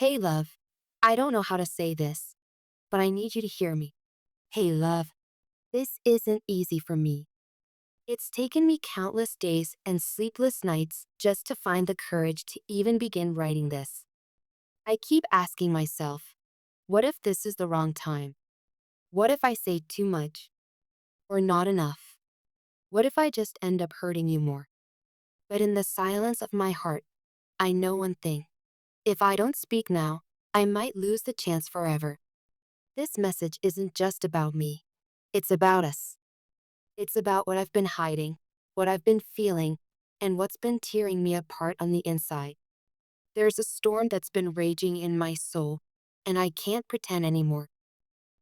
Hey, love. I don't know how to say this, but I need you to hear me. Hey, love. This isn't easy for me. It's taken me countless days and sleepless nights just to find the courage to even begin writing this. I keep asking myself, what if this is the wrong time? What if I say too much or not enough? What if I just end up hurting you more? But in the silence of my heart, I know one thing. If I don't speak now, I might lose the chance forever. This message isn't just about me. It's about us. It's about what I've been hiding, what I've been feeling, and what's been tearing me apart on the inside. There's a storm that's been raging in my soul, and I can't pretend anymore.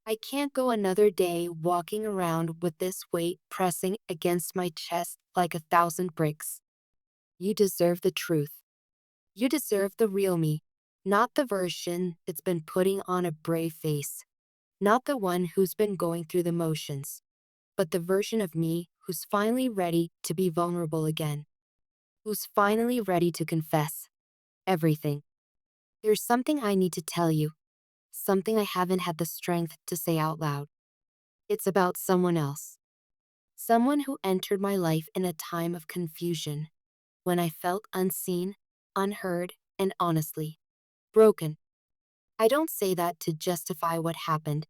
I can't go another day walking around with this weight pressing against my chest like 1,000 bricks. You deserve the truth. You deserve the real me, not the version that's been putting on a brave face. Not the one who's been going through the motions, but the version of me who's finally ready to be vulnerable again, who's finally ready to confess everything. There's something I need to tell you, something I haven't had the strength to say out loud. It's about someone else, someone who entered my life in a time of confusion, when I felt unseen, unheard, and honestly, broken. I don't say that to justify what happened.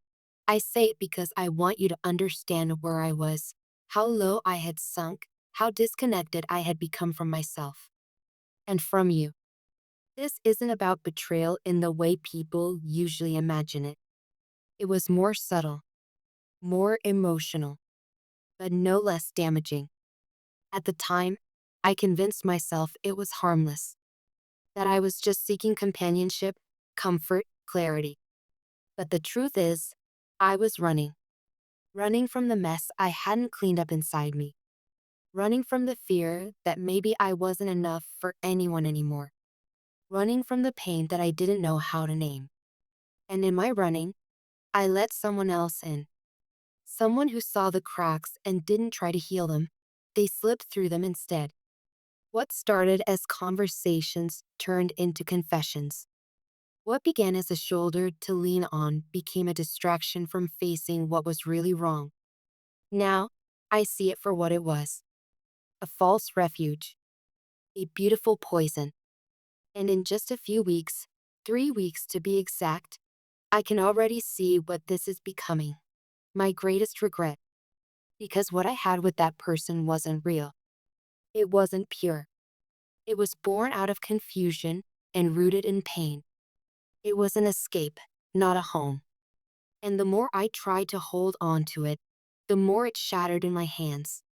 I say it because I want you to understand where I was, how low I had sunk, how disconnected I had become from myself and from you. This isn't about betrayal in the way people usually imagine it. It was more subtle, more emotional, but no less damaging. At the time, I convinced myself it was harmless, that I was just seeking companionship, comfort, clarity. But the truth is, I was running from the mess I hadn't cleaned up inside me, running from the fear that maybe I wasn't enough for anyone anymore, running from the pain that I didn't know how to name. And in my running, I let someone else in, someone who saw the cracks and didn't try to heal them. They slipped through them instead. What started as conversations turned into confessions. What began as a shoulder to lean on became a distraction from facing what was really wrong. Now, I see it for what it was, a false refuge, a beautiful poison. And in just a few weeks, 3 weeks to be exact, I can already see what this is becoming. My greatest regret. Because what I had with that person wasn't real. It wasn't pure. It was born out of confusion and rooted in pain. It was an escape, not a home. And the more I tried to hold on to it, the more it shattered in my hands.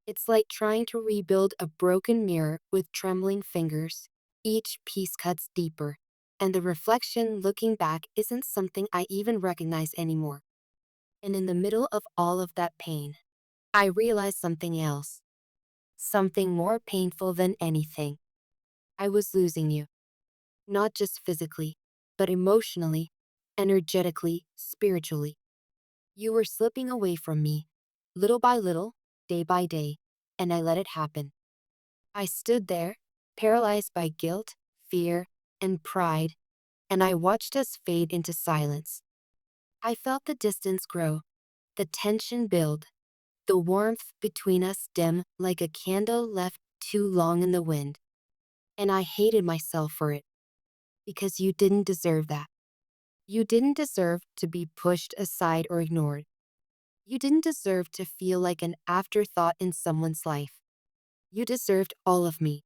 It's like trying to rebuild a broken mirror with trembling fingers. Each piece cuts deeper, and the reflection looking back isn't something I even recognize anymore. And in the middle of all of that pain, I realized something else, something more painful than anything. I was losing you, not just physically, but emotionally, energetically, spiritually. You were slipping away from me, little by little, day by day, and I let it happen. I stood there, paralyzed by guilt, fear, and pride, and I watched us fade into silence. I felt the distance grow, the tension build, the warmth between us dim like a candle left too long in the wind. And I hated myself for it, because you didn't deserve that. You didn't deserve to be pushed aside or ignored. You didn't deserve to feel like an afterthought in someone's life. You deserved all of me.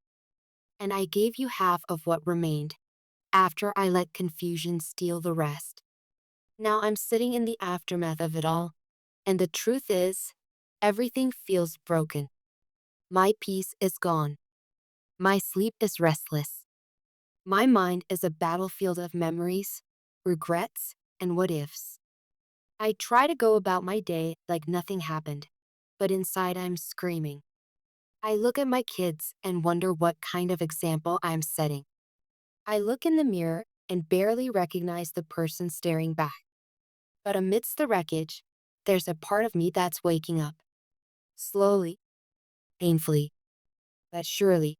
And I gave you half of what remained, after I let confusion steal the rest. Now I'm sitting in the aftermath of it all, and the truth is, everything feels broken. My peace is gone. My sleep is restless. My mind is a battlefield of memories, regrets, and what ifs. I try to go about my day like nothing happened, but inside I'm screaming. I look at my kids and wonder what kind of example I'm setting. I look in the mirror and barely recognize the person staring back. But amidst the wreckage, there's a part of me that's waking up. Slowly, painfully, but surely.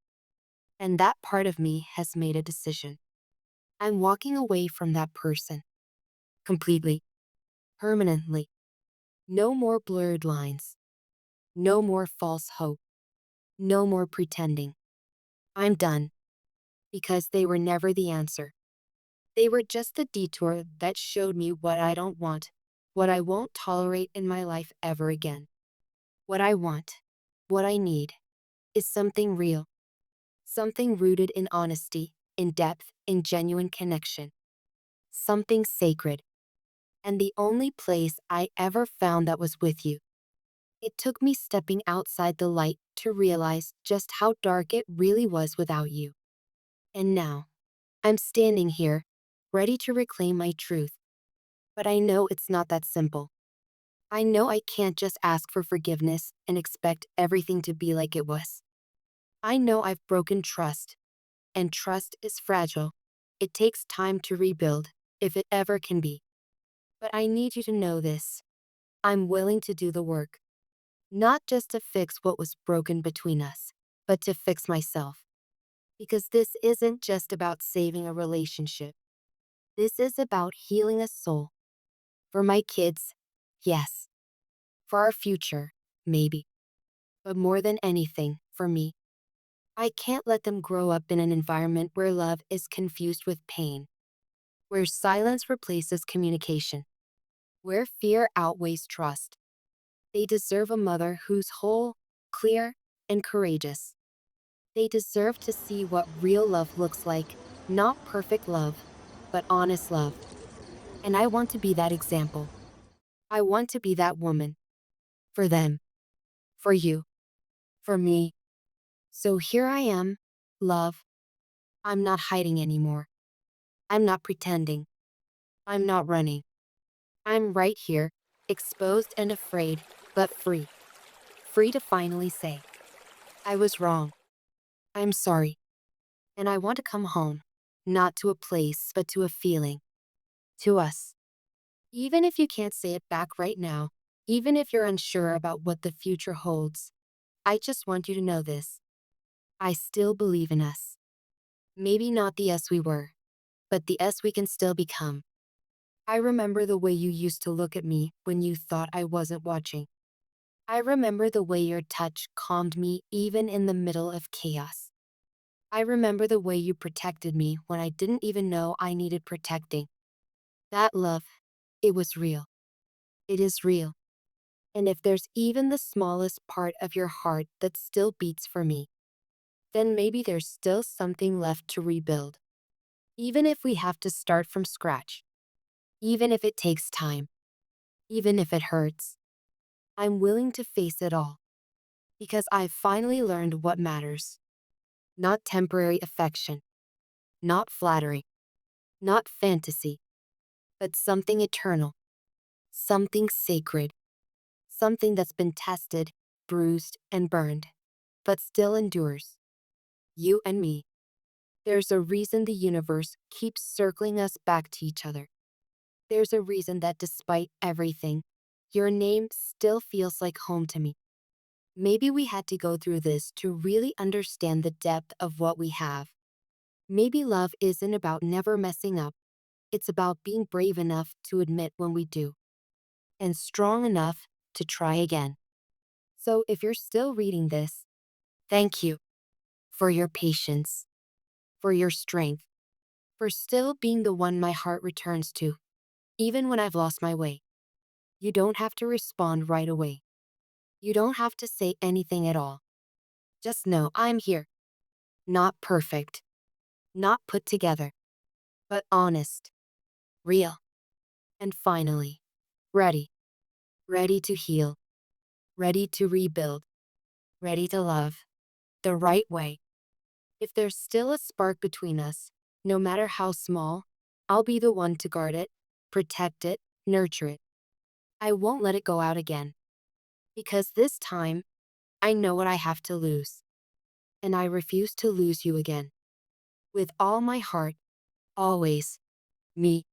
And that part of me has made a decision. I'm walking away from that person. Completely. Permanently. No more blurred lines. No more false hope. No more pretending. I'm done. Because they were never the answer. They were just the detour that showed me what I don't want, what I won't tolerate in my life ever again. What I want, what I need, is something real. Something rooted in honesty, in depth, in genuine connection. Something sacred. And the only place I ever found that was with you. It took me stepping outside the light to realize just how dark it really was without you. And now, I'm standing here, ready to reclaim my truth. But I know it's not that simple. I know I can't just ask for forgiveness and expect everything to be like it was. I know I've broken trust, and trust is fragile. It takes time to rebuild, if it ever can be. But I need you to know this. I'm willing to do the work. Not just to fix what was broken between us, but to fix myself. Because this isn't just about saving a relationship. This is about healing a soul. For my kids, yes. For our future, maybe. But more than anything, for me, I can't let them grow up in an environment where love is confused with pain, where silence replaces communication, where fear outweighs trust. They deserve a mother who's whole, clear, and courageous. They deserve to see what real love looks like, not perfect love, but honest love. And I want to be that example. I want to be that woman. For them. For you. For me. So here I am, love. I'm not hiding anymore. I'm not pretending. I'm not running. I'm right here, exposed and afraid, but free. Free to finally say, I was wrong. I'm sorry. And I want to come home. Not to a place, but to a feeling. To us. Even if you can't say it back right now, even if you're unsure about what the future holds, I just want you to know this. I still believe in us. Maybe not the us we were, but the us we can still become. I remember the way you used to look at me when you thought I wasn't watching. I remember the way your touch calmed me even in the middle of chaos. I remember the way you protected me when I didn't even know I needed protecting. That love, it was real. It is real. And if there's even the smallest part of your heart that still beats for me, then maybe there's still something left to rebuild. Even if we have to start from scratch. Even if it takes time. Even if it hurts. I'm willing to face it all. Because I've finally learned what matters. Not temporary affection. Not flattery. Not fantasy. But something eternal. Something sacred. Something that's been tested, bruised, and burned. But still endures. You and me. There's a reason the universe keeps circling us back to each other. There's a reason that despite everything, your name still feels like home to me. Maybe we had to go through this to really understand the depth of what we have. Maybe love isn't about never messing up. It's about being brave enough to admit when we do. And strong enough to try again. So if you're still reading this, thank you for your patience, for your strength, for still being the one my heart returns to, even when I've lost my way. You don't have to respond right away. You don't have to say anything at all. Just know I'm here. Not perfect. Not put together. But honest. Real. And finally, ready. Ready to heal. Ready to rebuild. Ready to love. The right way. If there's still a spark between us, no matter how small, I'll be the one to guard it, protect it, nurture it. I won't let it go out again. Because this time, I know what I have to lose. And I refuse to lose you again. With all my heart, always, me.